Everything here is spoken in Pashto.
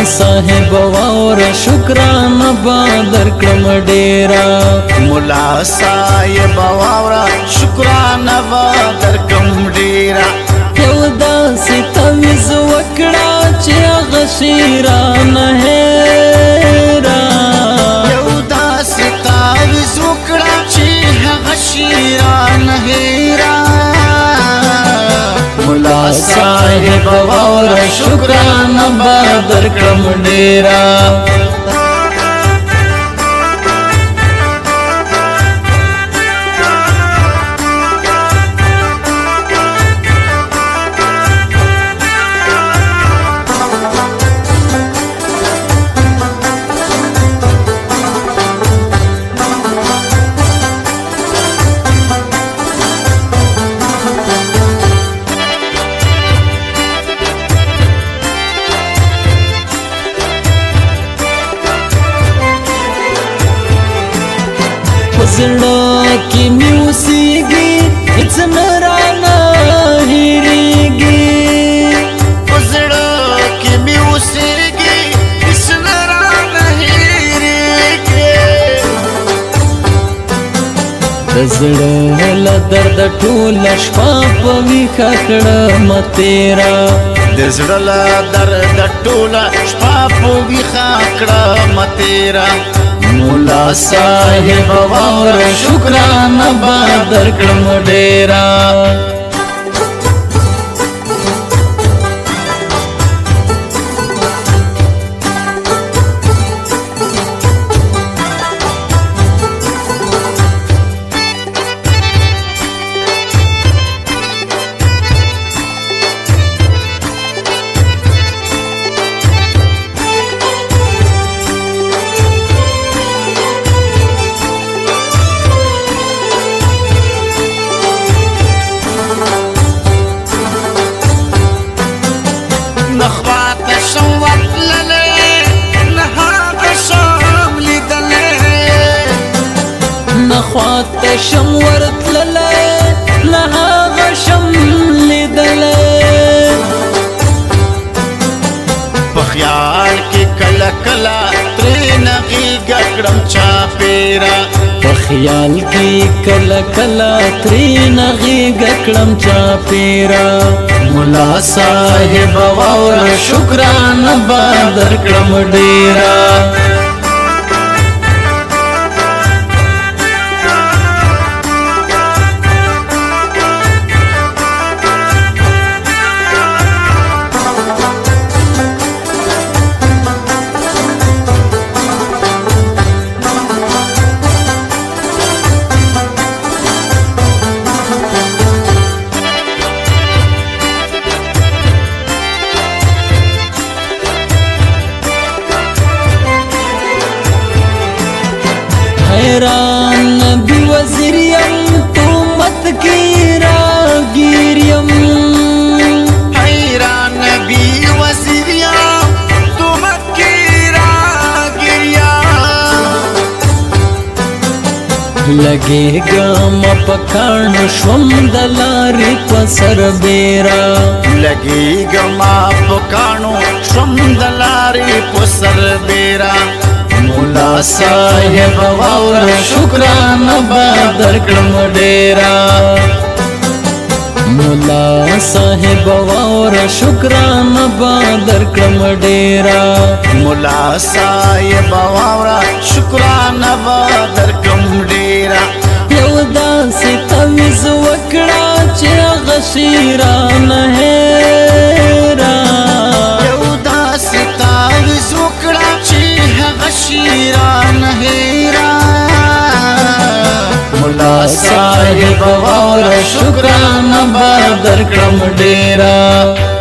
صاحب واور شکران با درکړم ډیرا مولا صاحب واور شکران با درکړم ډیرا یو داسې تمیز وکړه چې هغه شیران هیرا یو داسې تمیز وکړه چې هغه شیران هیرا مولا صاحب واور شکران با درکړم ډیرا زړه کې مې اوسېږي هېڅ نه رانه هېرېږي په زړه کې مې اوسېږي هېڅ نه رانه هېرېږي د زړه له درده ټوله شپه په ویښه کړم تېره د زړه له درده ټوله شپه په ویښه کړم تېره مولا صاحب واور شکران با درکړم ډیرا نخوات شم ورتللې نه هغه شم لیدلې نخوات شم ورتللې نه هغه شم لیدلې په خیال کې کله کله ترې نغېږه کړم چاپېره په خیال کې کله کله ترې نغېږه کړم چاپېره مولا صاحب واور شکران با درکړم ډیرا حیران نبی وزیریم تو مت کی راگیریم حیران نبی وزیریم تو مت کی راگیریم لگېږم په کاڼو شوم د لارې په سربیره لګېږم په کاڼو شوم د لارې په سربیره مولا صاحب واور شکران با درکړم ډیرا مولا صاحب واور شکران با درکړم ډیرا مولا صاحب واور شکران با درکړم ډیرا یو داسې تمیز وکړه چې هغه شیران هیرا یو داسې تمیز وکړه چې هغه شیران هیرا مولا صاحب واور شکران با درکړم ډیرا